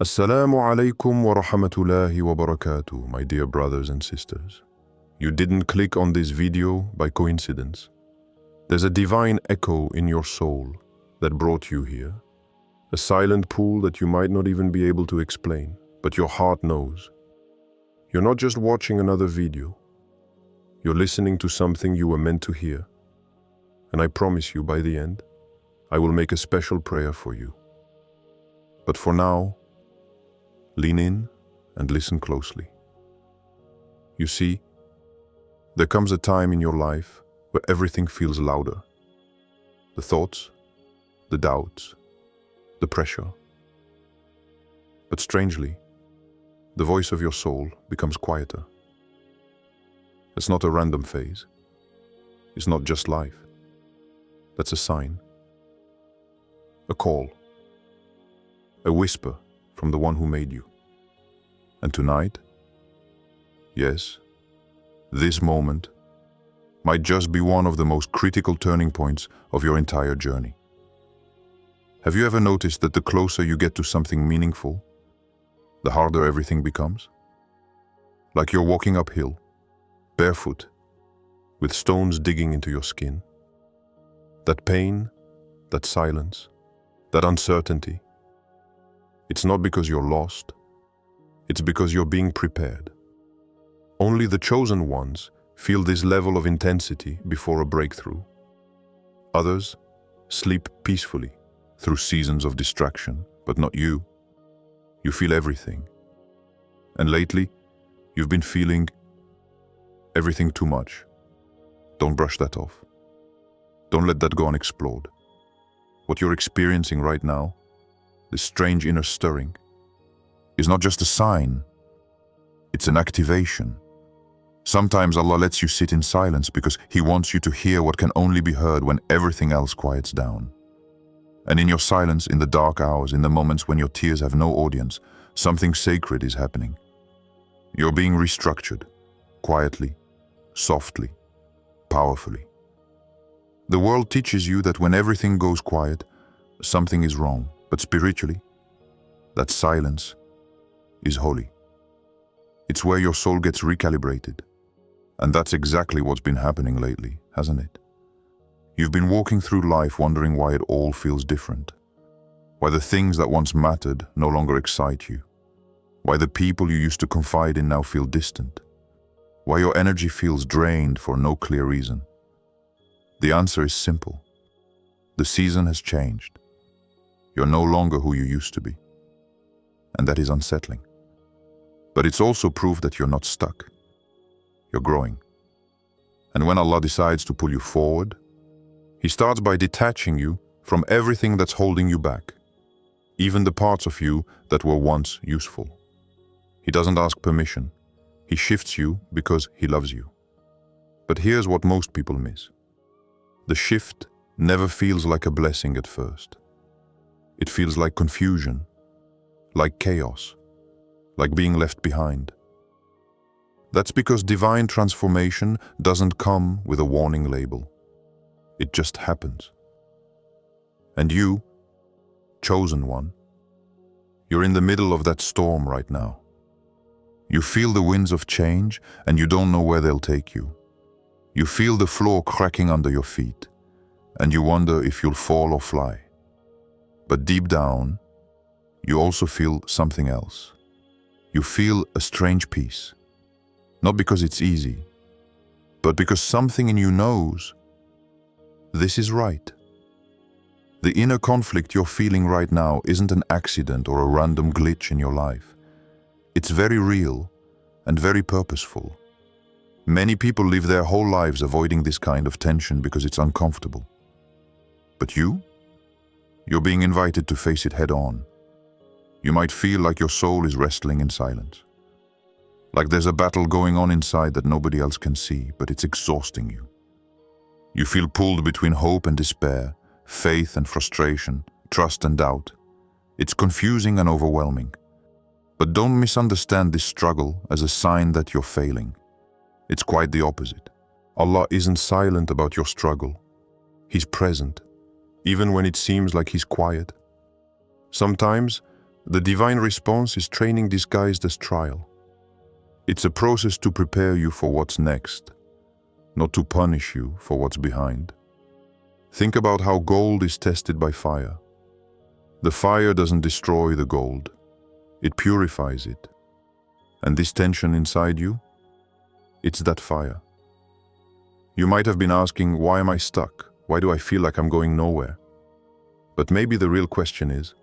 Assalamu alaikum wa rahmatullahi wa barakatuh, my dear brothers and sisters. You didn't click on this video by coincidence. There's a divine echo in your soul that brought you here. A silent pool that you might not even be able to explain, but your heart knows. You're not just watching another video. You're listening to something you were meant to hear. And I promise you, by the end, I will make a special prayer for you. But for now, lean in and listen closely. You see, there comes a time in your life where everything feels louder. The thoughts, the doubts, the pressure. But strangely, the voice of your soul becomes quieter. It's not a random phase. It's not just life. That's a sign. A call. A whisper from the one who made you. And tonight, yes, this moment might just be one of the most critical turning points of your entire journey. Have you ever noticed that the closer you get to something meaningful, the harder everything becomes? Like you're walking uphill, barefoot, with stones digging into your skin. That pain, that silence, that uncertainty, it's not because you're lost, it's because you're being prepared. Only the chosen ones feel this level of intensity before a breakthrough. Others sleep peacefully through seasons of distraction, but not you. You feel everything. And lately, you've been feeling everything too much. Don't brush that off. Don't let that go unexplored. What you're experiencing right now, this strange inner stirring, is not just a sign, it's an activation. Sometimes Allah lets you sit in silence because He wants you to hear what can only be heard when everything else quiets down. And in your silence, in the dark hours, in the moments when your tears have no audience, something sacred is happening. You're being restructured, quietly, softly, powerfully. The world teaches you that when everything goes quiet, something is wrong. But spiritually, that silence is holy. It's where your soul gets recalibrated. And that's exactly what's been happening lately, hasn't it? You've been walking through life wondering why it all feels different. Why the things that once mattered no longer excite you. Why the people you used to confide in now feel distant. Why your energy feels drained for no clear reason. The answer is simple. The season has changed. You're no longer who you used to be. And that is unsettling. But it's also proof that you're not stuck. You're growing. And when Allah decides to pull you forward, He starts by detaching you from everything that's holding you back, even the parts of you that were once useful. He doesn't ask permission. He shifts you because He loves you. But here's what most people miss. The shift never feels like a blessing at first. It feels like confusion, like chaos, like being left behind. That's because divine transformation doesn't come with a warning label. It just happens. And you, chosen one, you're in the middle of that storm right now. You feel the winds of change and you don't know where they'll take you. You feel the floor cracking under your feet and you wonder if you'll fall or fly. But deep down, you also feel something else. You feel a strange peace. Not because it's easy, but because something in you knows this is right. The inner conflict you're feeling right now isn't an accident or a random glitch in your life. It's very real and very purposeful. Many people live their whole lives avoiding this kind of tension because it's uncomfortable. But you're being invited to face it head on. You might feel like your soul is wrestling in silence. Like there's a battle going on inside that nobody else can see, but it's exhausting you. You feel pulled between hope and despair, faith and frustration, trust and doubt. It's confusing and overwhelming. But don't misunderstand this struggle as a sign that you're failing. It's quite the opposite. Allah isn't silent about your struggle. He's present, even when it seems like He's quiet. Sometimes, The divine response is training disguised as trial. It's a process to prepare you for what's next, not to punish you for what's behind. Think about how gold is tested by fire. The fire doesn't destroy the gold, it purifies it. And this tension inside you, it's that fire. You might have been asking, why am I stuck? Why do I feel like I'm going nowhere? But maybe the real question is,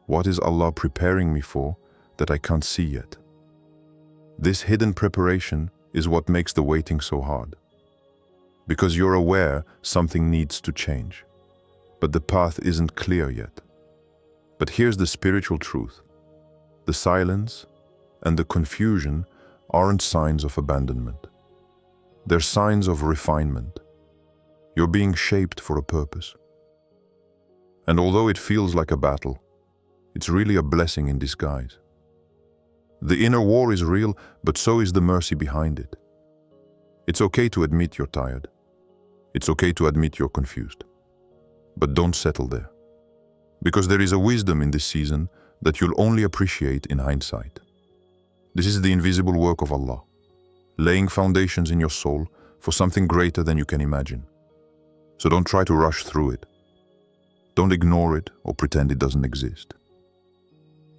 what is Allah preparing me for that I can't see yet? This hidden preparation is what makes the waiting so hard. Because you're aware something needs to change, but the path isn't clear yet. But here's the spiritual truth. The silence and the confusion aren't signs of abandonment. They're signs of refinement. You're being shaped for a purpose. And although it feels like a battle, it's really a blessing in disguise. The inner war is real, but so is the mercy behind it. It's okay to admit you're tired. It's okay to admit you're confused. But don't settle there. Because there is a wisdom in this season that you'll only appreciate in hindsight. This is the invisible work of Allah, laying foundations in your soul for something greater than you can imagine. So don't try to rush through it. Don't ignore it or pretend it doesn't exist.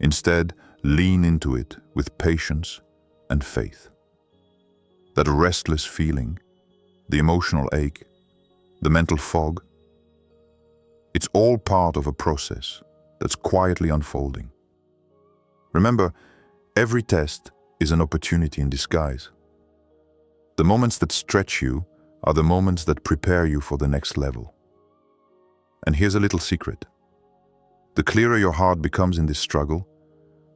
Instead, lean into it with patience and faith. That restless feeling, the emotional ache, the mental fog, it's all part of a process that's quietly unfolding. Remember, every test is an opportunity in disguise. The moments that stretch you are the moments that prepare you for the next level. And here's a little secret. The clearer your heart becomes in this struggle,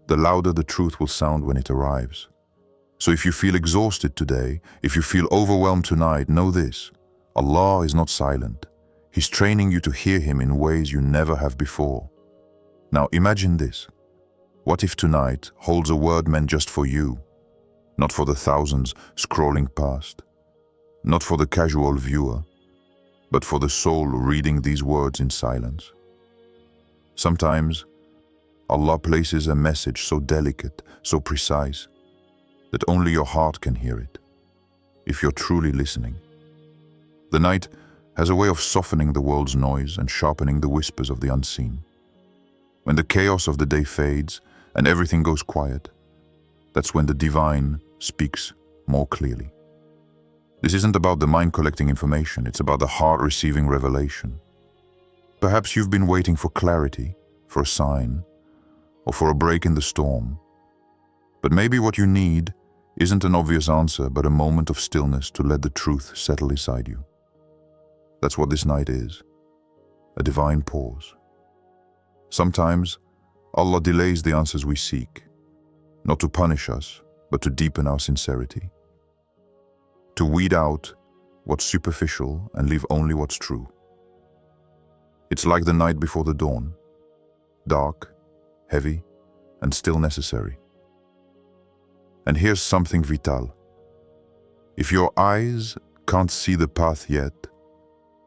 the louder the truth will sound when it arrives. So if you feel exhausted today, if you feel overwhelmed tonight, know this: Allah is not silent. He's training you to hear Him in ways you never have before. Now imagine this. What if tonight holds a word meant just for you, not for the thousands scrolling past, not for the casual viewer, but for the soul reading these words in silence? Sometimes Allah places a message so delicate, so precise, that only your heart can hear it, if you're truly listening. The night has a way of softening the world's noise and sharpening the whispers of the unseen. When the chaos of the day fades and everything goes quiet, that's when the divine speaks more clearly. This isn't about the mind collecting information, it's about the heart receiving revelation. Perhaps you've been waiting for clarity, for a sign, or for a break in the storm. But maybe what you need isn't an obvious answer, but a moment of stillness to let the truth settle inside you. That's what this night is, a divine pause. Sometimes Allah delays the answers we seek, not to punish us, but to deepen our sincerity. To weed out what's superficial and leave only what's true. It's like the night before the dawn, dark, heavy, and still necessary. And here's something vital. If your eyes can't see the path yet,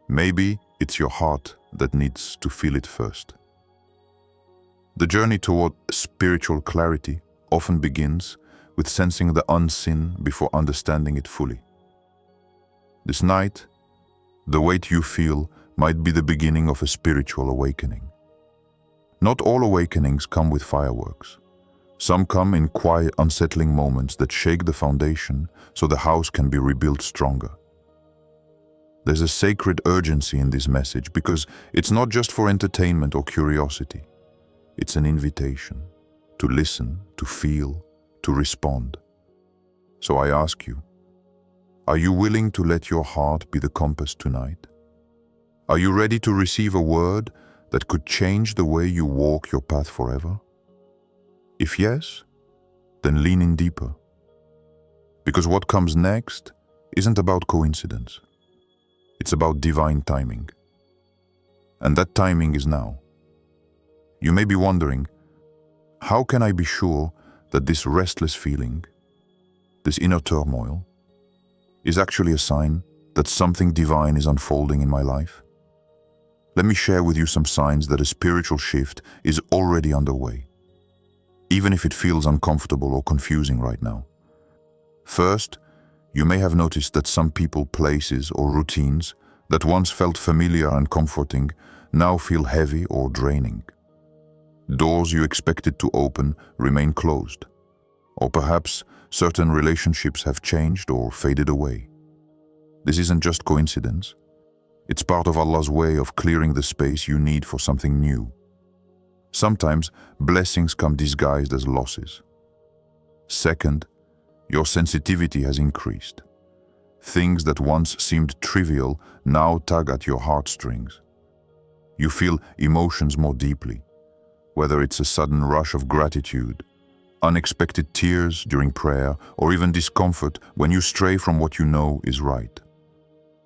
maybe it's your heart that needs to feel it first. The journey toward spiritual clarity often begins with sensing the unseen before understanding it fully. This night, the weight you feel might be the beginning of a spiritual awakening. Not all awakenings come with fireworks. Some come in quiet, unsettling moments that shake the foundation so the house can be rebuilt stronger. There's a sacred urgency in this message because it's not just for entertainment or curiosity. It's an invitation to listen, to feel, to respond. So I ask you, are you willing to let your heart be the compass tonight? Are you ready to receive a word that could change the way you walk your path forever? If yes, then lean in deeper. Because what comes next isn't about coincidence. It's about divine timing. And that timing is now. You may be wondering, how can I be sure that this restless feeling, this inner turmoil, is actually a sign that something divine is unfolding in my life? Let me share with you some signs that a spiritual shift is already underway. even if it feels uncomfortable or confusing right now. First, you may have noticed that some people, places, or routines that once felt familiar and comforting now feel heavy or draining. Doors you expected to open remain closed, or perhaps certain relationships have changed or faded away. This isn't just coincidence. It's part of Allah's way of clearing the space you need for something new. Sometimes blessings come disguised as losses. Second, your sensitivity has increased. Things that once seemed trivial now tug at your heartstrings. You feel emotions more deeply, whether it's a sudden rush of gratitude, unexpected tears during prayer, or even discomfort when you stray from what you know is right.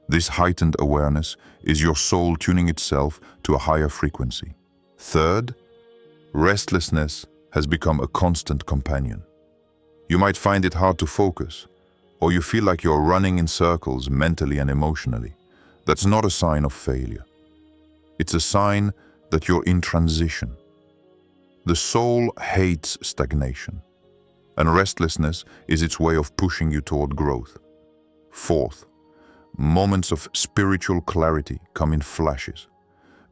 This heightened awareness is your soul tuning itself to a higher frequency. Third, restlessness has become a constant companion. You might find it hard to focus, or you feel like you're running in circles mentally and emotionally. That's not a sign of failure. It's a sign that you're in transition. The soul hates stagnation, and restlessness is its way of pushing you toward growth. Fourth, moments of spiritual clarity come in flashes,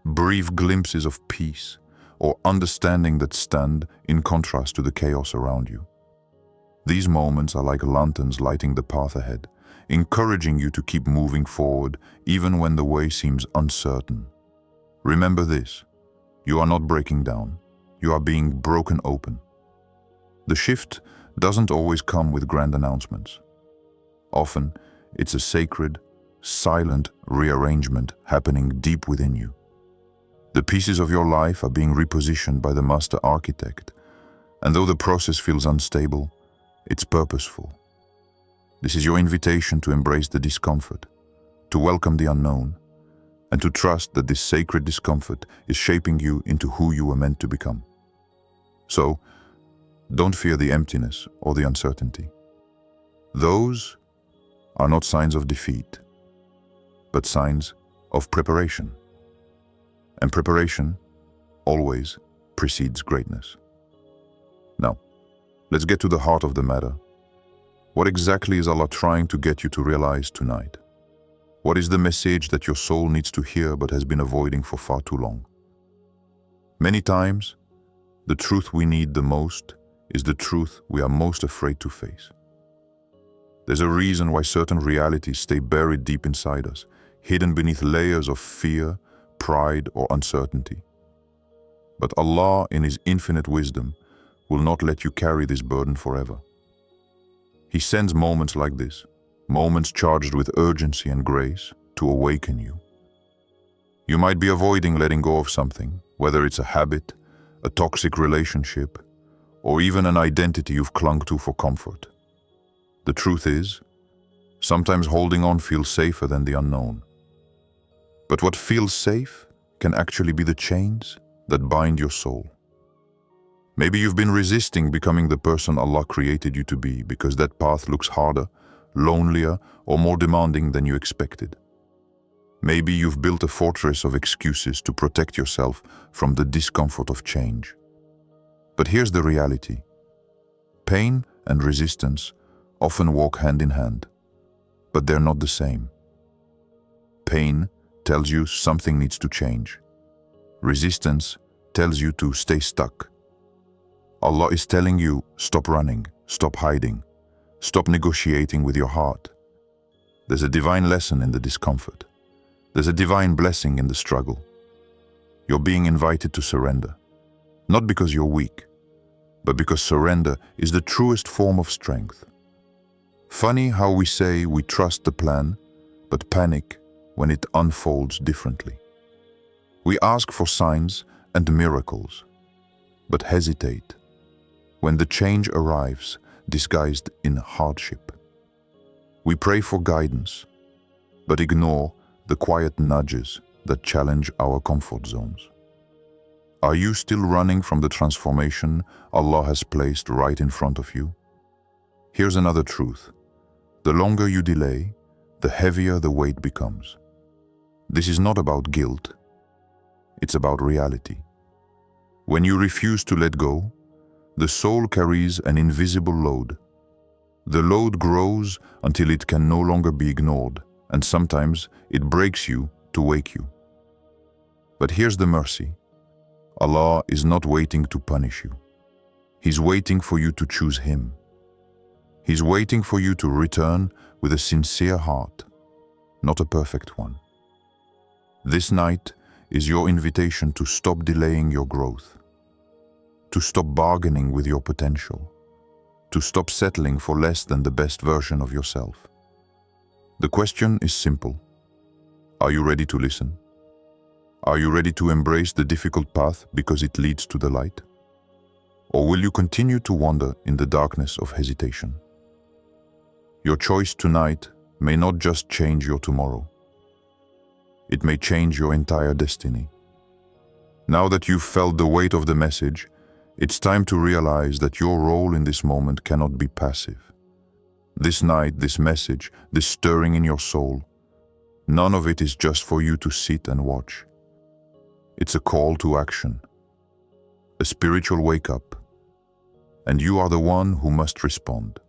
brief glimpses of peace or understanding that stand in contrast to the chaos around you. These moments are like lanterns lighting the path ahead, encouraging you to keep moving forward even when the way seems uncertain. Remember this: you are not breaking down, you are being broken open. The shift doesn't always come with grand announcements. Often, it's a sacred, silent rearrangement happening deep within you. The pieces of your life are being repositioned by the master architect, and though the process feels unstable, it's purposeful. This is your invitation to embrace the discomfort, to welcome the unknown, and to trust that this sacred discomfort is shaping you into who you were meant to become. So, don't fear the emptiness or the uncertainty. Those are not signs of defeat, but signs of preparation. And preparation always precedes greatness. Now, let's get to the heart of the matter. What exactly is Allah trying to get you to realize tonight? What is the message that your soul needs to hear but has been avoiding for far too long? Many times, the truth we need the most is the truth we are most afraid to face. There's a reason why certain realities stay buried deep inside us, hidden beneath layers of fear, pride, or uncertainty. But Allah, in His infinite wisdom, will not let you carry this burden forever. He sends moments like this, moments charged with urgency and grace, to awaken you. You might be avoiding letting go of something, whether it's a habit, a toxic relationship, or even an identity you've clung to for comfort. The truth is, sometimes holding on feels safer than the unknown. But what feels safe can actually be the chains that bind your soul. Maybe you've been resisting becoming the person Allah created you to be because that path looks harder, lonelier, or more demanding than you expected. Maybe you've built a fortress of excuses to protect yourself from the discomfort of change. But here's the reality. Pain and resistance often walk hand in hand, but they're not the same. Pain tells you something needs to change. Resistance tells you to stay stuck. Allah is telling you, stop running, stop hiding, stop negotiating with your heart. There's a divine lesson in the discomfort. There's a divine blessing in the struggle. You're being invited to surrender, not because you're weak, but because surrender is the truest form of strength. Funny how we say we trust the plan, but panic when it unfolds differently. We ask for signs and miracles, but hesitate when the change arrives disguised in hardship. We pray for guidance, but ignore the quiet nudges that challenge our comfort zones. Are you still running from the transformation Allah has placed right in front of you? Here's another truth. The longer you delay, the heavier the weight becomes. This is not about guilt. It's about reality. When you refuse to let go, The soul carries an invisible load. The load grows until it can no longer be ignored, and sometimes it breaks you to wake you. But here's the mercy. Allah is not waiting to punish you. He's waiting for you to choose Him. He's waiting for you to return with a sincere heart, not a perfect one. This night is your invitation to stop delaying your growth, to stop bargaining with your potential, to stop settling for less than the best version of yourself. The question is simple. Are you ready to listen? Are you ready to embrace the difficult path because it leads to the light? Or will you continue to wander in the darkness of hesitation? Your choice tonight may not just change your tomorrow. It may change your entire destiny. Now that you've felt the weight of the message, it's time to realize that your role in this moment cannot be passive. This night, this message, this stirring in your soul, none of it is just for you to sit and watch. It's a call to action, a spiritual wake-up, and you are the one who must respond.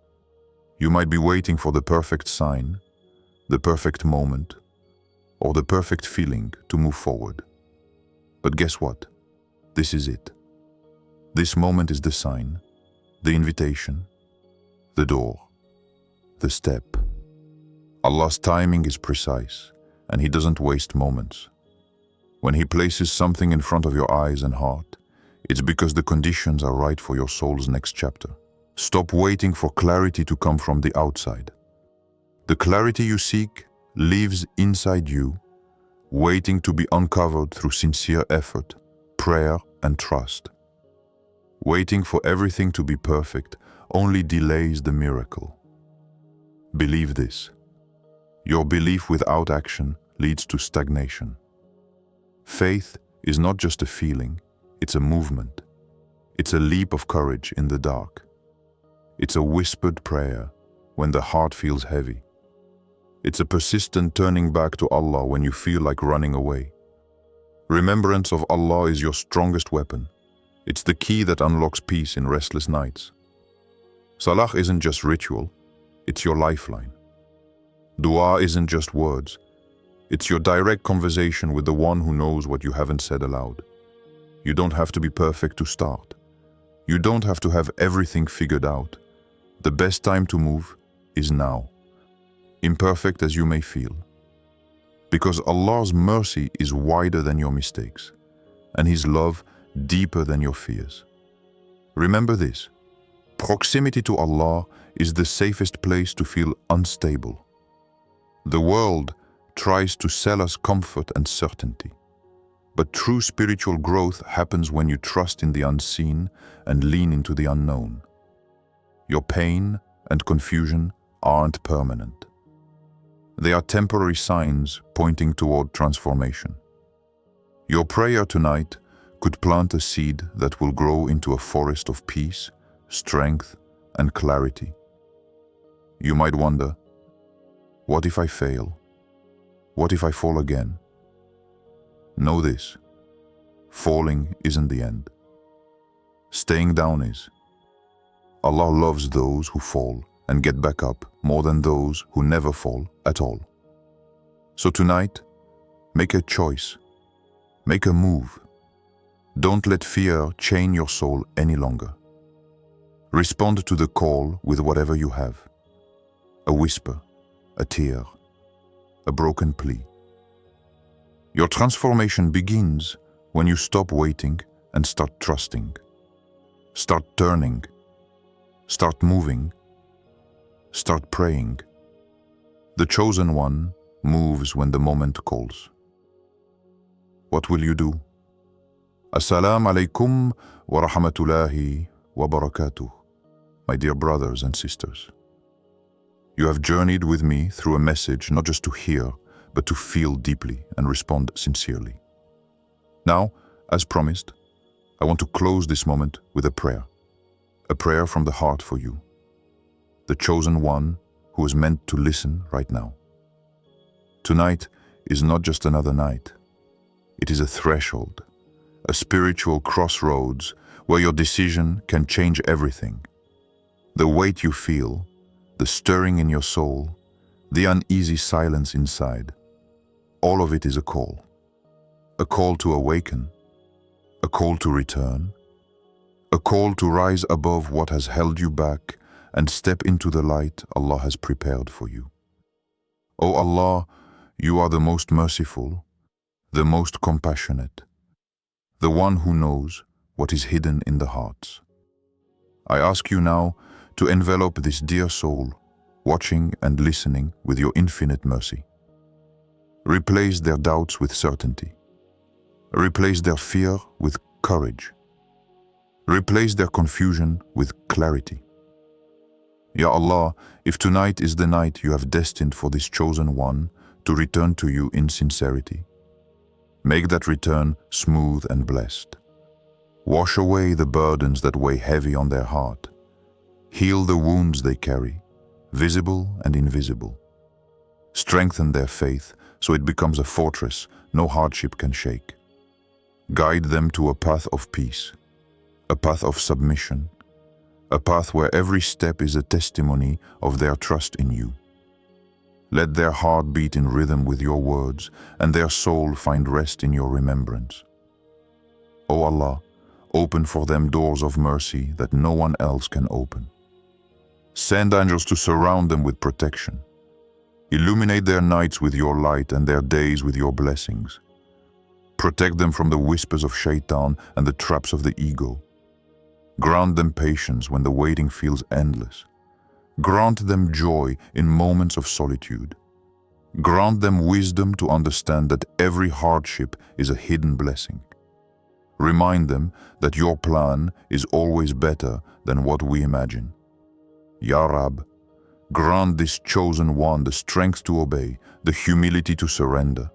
You might be waiting for the perfect sign, the perfect moment, or the perfect feeling to move forward. But guess what? This is it. This moment is the sign, the invitation, the door, the step. Allah's timing is precise, and He doesn't waste moments. When He places something in front of your eyes and heart, it's because the conditions are right for your soul's next chapter. Stop waiting for clarity to come from the outside. The clarity you seek lives inside you, waiting to be uncovered through sincere effort, prayer, and trust. Waiting for everything to be perfect only delays the miracle. Believe this. Your belief without action leads to stagnation. Faith is not just a feeling, it's a movement. It's a leap of courage in the dark. It's a whispered prayer when the heart feels heavy. It's a persistent turning back to Allah when you feel like running away. Remembrance of Allah is your strongest weapon. It's the key that unlocks peace in restless nights. Salah isn't just ritual, it's your lifeline. Dua isn't just words, it's your direct conversation with the one who knows what you haven't said aloud. You don't have to be perfect to start. You don't have to have everything figured out. The best time to move is now, imperfect as you may feel. Because Allah's mercy is wider than your mistakes, and His love deeper than your fears. Remember this, proximity to Allah is the safest place to feel unstable. The world tries to sell us comfort and certainty, but true spiritual growth happens when you trust in the unseen and lean into the unknown. Your pain and confusion aren't permanent. They are temporary signs pointing toward transformation. Your prayer tonight could plant a seed that will grow into a forest of peace, strength, and clarity. You might wonder, what if I fail? What if I fall again? Know this, falling isn't the end. Staying down is. Allah loves those who fall and get back up more than those who never fall at all. So tonight, make a choice, make a move. Don't let fear chain your soul any longer. Respond to the call with whatever you have. A whisper, a tear, a broken plea. Your transformation begins when you stop waiting and start trusting. Start turning. Start moving. Start praying. The chosen one moves when the moment calls. What will you do? Assalam alaikum wa rahmatullahi wa barakatuh, my dear brothers and sisters. You have journeyed with me through a message not just to hear, but to feel deeply and respond sincerely. Now, as promised, I want to close this moment with a prayer from the heart for you, the chosen one who is meant to listen right now. Tonight is not just another night. It is a threshold, a spiritual crossroads where your decision can change everything. The weight you feel, the stirring in your soul, the uneasy silence inside, all of it is a call. A call to awaken, a call to return, a call to rise above what has held you back and step into the light Allah has prepared for you. O Allah, you are the most merciful, the most compassionate, the one who knows what is hidden in the hearts. I ask you now to envelop this dear soul, watching and listening with your infinite mercy. Replace their doubts with certainty. Replace their fear with courage. Replace their confusion with clarity. Ya Allah, if tonight is the night you have destined for this chosen one to return to you in sincerity, make that return smooth and blessed. Wash away the burdens that weigh heavy on their heart. Heal the wounds they carry, visible and invisible. Strengthen their faith so it becomes a fortress no hardship can shake. Guide them to a path of peace, a path of submission, a path where every step is a testimony of their trust in you. Let their heart beat in rhythm with your words and their soul find rest in your remembrance. O Allah, open for them doors of mercy that no one else can open. Send angels to surround them with protection. Illuminate their nights with your light and their days with your blessings. Protect them from the whispers of shaitan and the traps of the ego. Grant them patience when the waiting feels endless. Grant them joy in moments of solitude. Grant them wisdom to understand that every hardship is a hidden blessing. Remind them that your plan is always better than what we imagine. Ya Rab, grant this chosen one the strength to obey, the humility to surrender,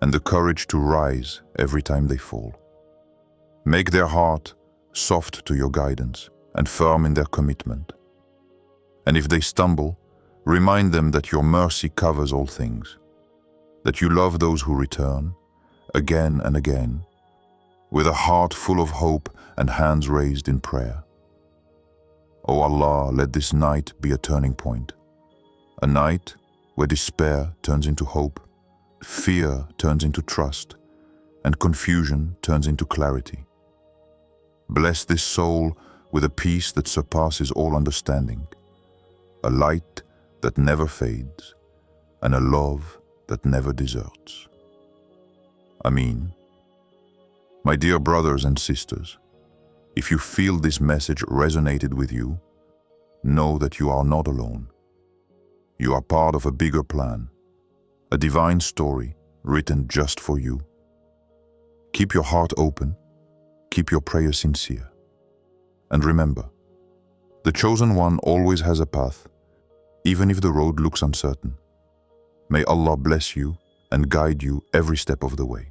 and the courage to rise every time they fall. Make their heart soft to your guidance and firm in their commitment. And if they stumble, remind them that your mercy covers all things, that you love those who return, again and again, with a heart full of hope and hands raised in prayer. O Allah, let this night be a turning point, a night where despair turns into hope, fear turns into trust, and confusion turns into clarity. Bless this soul with a peace that surpasses all understanding, a light that never fades, and a love that never deserts. Ameen. My dear brothers and sisters, if you feel this message resonated with you, know that you are not alone. You are part of a bigger plan, a divine story written just for you. Keep your heart open, keep your prayer sincere. And remember, the chosen one always has a path, even if the road looks uncertain. May Allah bless you and guide you every step of the way.